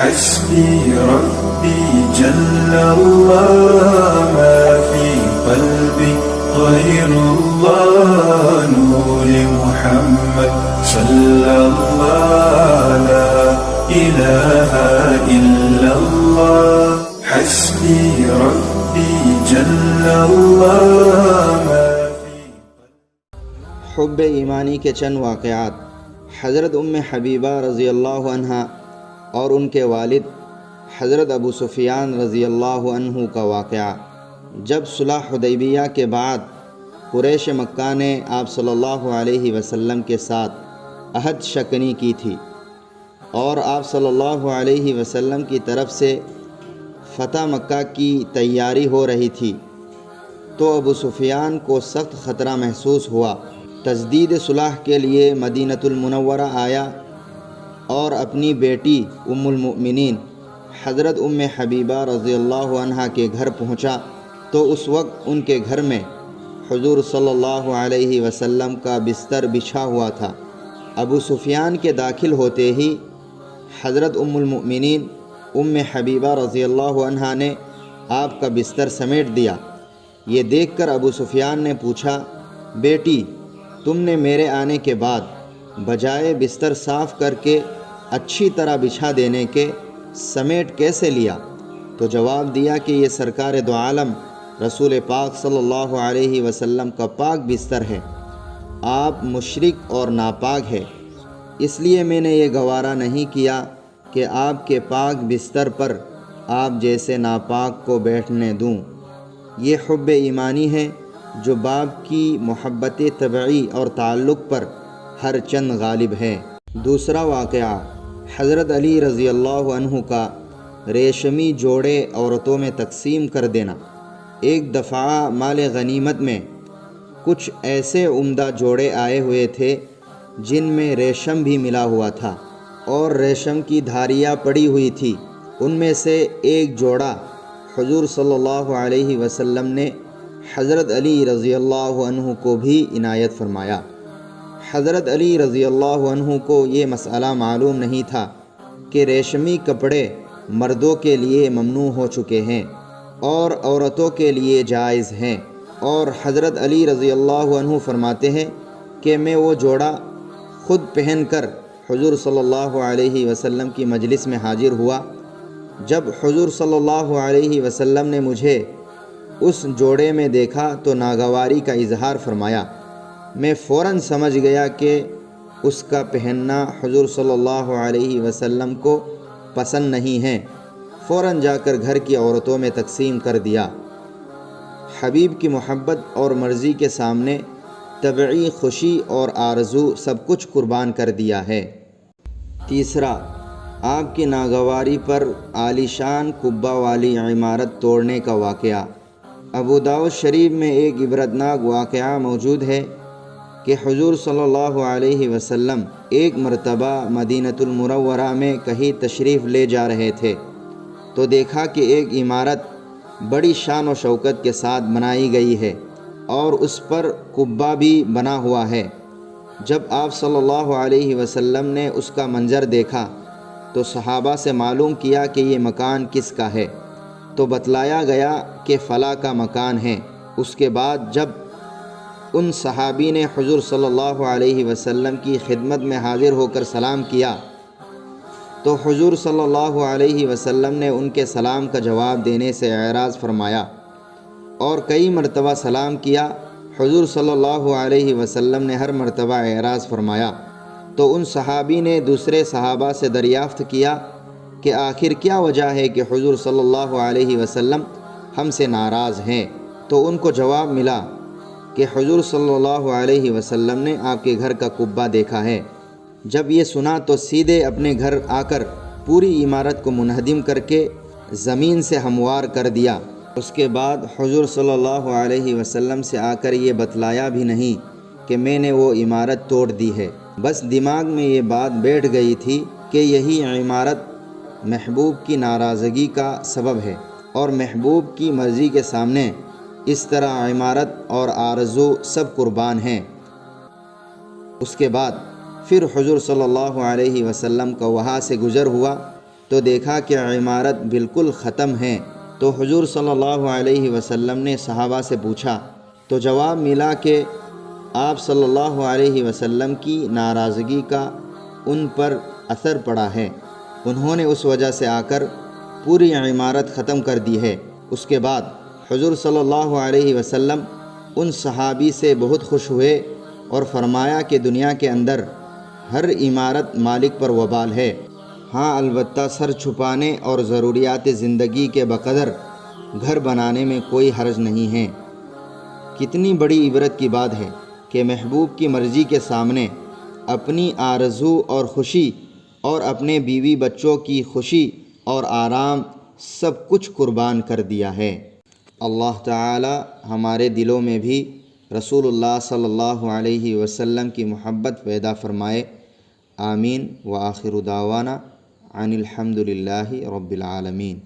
حسبي ربي جل الله ما في قلبي غير الله نور محمد صلى الله لا إله إلا الله حسبي ربي جل الله ما في حب ایمانی کے چند واقعات۔ حضرت ام حبیبہ رضی اللہ عنہ اور ان کے والد حضرت ابو سفیان رضی اللہ عنہ کا واقعہ۔ جب صلح حدیبیہ کے بعد قریش مکہ نے آپ صلی اللہ علیہ وسلم کے ساتھ عہد شکنی کی تھی اور آپ صلی اللہ علیہ وسلم کی طرف سے فتح مکہ کی تیاری ہو رہی تھی، تو ابو سفیان کو سخت خطرہ محسوس ہوا۔ تجدید صلح کے لیے مدینۃ المنورہ آیا اور اپنی بیٹی ام المؤمنین حضرت ام حبیبہ رضی اللہ عنہ کے گھر پہنچا تو اس وقت ان کے گھر میں حضور صلی اللہ علیہ وسلم کا بستر بچھا ہوا تھا۔ ابو سفیان کے داخل ہوتے ہی حضرت ام المؤمنین ام حبیبہ رضی اللہ عنہ نے آپ کا بستر سمیٹ دیا۔ یہ دیکھ کر ابو سفیان نے پوچھا، بیٹی تم نے میرے آنے کے بعد بجائے بستر صاف کر کے اچھی طرح بچھا دینے کے سمیٹ کیسے لیا؟ تو جواب دیا کہ یہ سرکار دو عالم رسول پاک صلی اللہ علیہ وسلم کا پاک بستر ہے، آپ مشرک اور ناپاک ہے، اس لیے میں نے یہ گوارا نہیں کیا کہ آپ کے پاک بستر پر آپ جیسے ناپاک کو بیٹھنے دوں۔ یہ حب ایمانی ہے جو باپ کی محبت طبعی اور تعلق پر ہر چند غالب ہے۔ دوسرا واقعہ حضرت علی رضی اللہ عنہ کا ریشمی جوڑے عورتوں میں تقسیم کر دینا۔ ایک دفعہ مال غنیمت میں کچھ ایسے عمدہ جوڑے آئے ہوئے تھے جن میں ریشم بھی ملا ہوا تھا اور ریشم کی دھاریاں پڑی ہوئی تھی۔ ان میں سے ایک جوڑا حضور صلی اللہ علیہ وسلم نے حضرت علی رضی اللہ عنہ کو بھی عنایت فرمایا۔ حضرت علی رضی اللہ عنہ کو یہ مسئلہ معلوم نہیں تھا کہ ریشمی کپڑے مردوں کے لیے ممنوع ہو چکے ہیں اور عورتوں کے لیے جائز ہیں، اور حضرت علی رضی اللہ عنہ فرماتے ہیں کہ میں وہ جوڑا خود پہن کر حضور صلی اللہ علیہ وسلم کی مجلس میں حاضر ہوا۔ جب حضور صلی اللہ علیہ وسلم نے مجھے اس جوڑے میں دیکھا تو ناگواری کا اظہار فرمایا۔ میں فوراً سمجھ گیا کہ اس کا پہننا حضور صلی اللہ علیہ وسلم کو پسند نہیں ہے، فوراً جا کر گھر کی عورتوں میں تقسیم کر دیا۔ حبیب کی محبت اور مرضی کے سامنے طبعی خوشی اور آرزو سب کچھ قربان کر دیا ہے۔ تیسرا، آپ کی ناگواری پر عالیشان قبہ والی عمارت توڑنے کا واقعہ۔ ابو داؤد شریف میں ایک عبرتناک واقعہ موجود ہے کہ حضور صلی اللہ علیہ وسلم ایک مرتبہ مدینۃ المنورہ میں کہیں تشریف لے جا رہے تھے تو دیکھا کہ ایک عمارت بڑی شان و شوکت کے ساتھ بنائی گئی ہے اور اس پر قبہ بھی بنا ہوا ہے۔ جب آپ صلی اللہ علیہ وسلم نے اس کا منظر دیکھا تو صحابہ سے معلوم کیا کہ یہ مکان کس کا ہے، تو بتلایا گیا کہ فلاں کا مکان ہے۔ اس کے بعد جب ان صحابی نے حضور صلی اللہ علیہ وسلم کی خدمت میں حاضر ہو کر سلام کیا تو حضور صلی اللہ علیہ وسلم نے ان کے سلام کا جواب دینے سے اعراض فرمایا اور کئی مرتبہ سلام کیا۔ حضور صلی اللہ علیہ وسلم نے ہر مرتبہ اعراض فرمایا تو ان صحابی نے دوسرے صحابہ سے دریافت کیا کہ آخر کیا وجہ ہے کہ حضور صلی اللہ علیہ وسلم ہم سے ناراض ہیں؟ تو ان کو جواب ملا کہ حضور صلی اللہ علیہ وسلم نے آپ کے گھر کا قبہ دیکھا ہے۔ جب یہ سنا تو سیدھے اپنے گھر آ کر پوری عمارت کو منہدم کر کے زمین سے ہموار کر دیا۔ اس کے بعد حضور صلی اللہ علیہ وسلم سے آ کر یہ بتلایا بھی نہیں کہ میں نے وہ عمارت توڑ دی ہے، بس دماغ میں یہ بات بیٹھ گئی تھی کہ یہی عمارت محبوب کی ناراضگی کا سبب ہے اور محبوب کی مرضی کے سامنے اس طرح عمارت اور آرزو سب قربان ہیں۔ اس کے بعد پھر حضور صلی اللہ علیہ وسلم کا وہاں سے گزر ہوا تو تو دیکھا کہ عمارت بالکل ختم ہے، تو حضور صلی اللہ علیہ وسلم نے صحابہ سے پوچھا، تو جواب ملا کہ آپ صلی اللہ علیہ وسلم کی ناراضگی کا ان پر اثر پڑا ہے، انہوں نے اس وجہ سے آ کر پوری عمارت ختم کر دی ہے۔ اس کے بعد حضور صلی اللہ علیہ وسلم ان صحابی سے بہت خوش ہوئے اور فرمایا کہ دنیا کے اندر ہر عمارت مالک پر وبال ہے، ہاں البتہ سر چھپانے اور ضروریات زندگی کے بقدر گھر بنانے میں کوئی حرج نہیں ہے۔ کتنی بڑی عبرت کی بات ہے کہ محبوب کی مرضی کے سامنے اپنی آرزو اور خوشی اور اپنے بیوی بچوں کی خوشی اور آرام سب کچھ قربان کر دیا ہے۔ اللہ تعالی ہمارے دلوں میں بھی رسول اللہ صلی اللہ علیہ وسلم کی محبت پیدا فرمائے۔ آمین۔ وآخر دعوانا ان الحمد للہ رب العالمین۔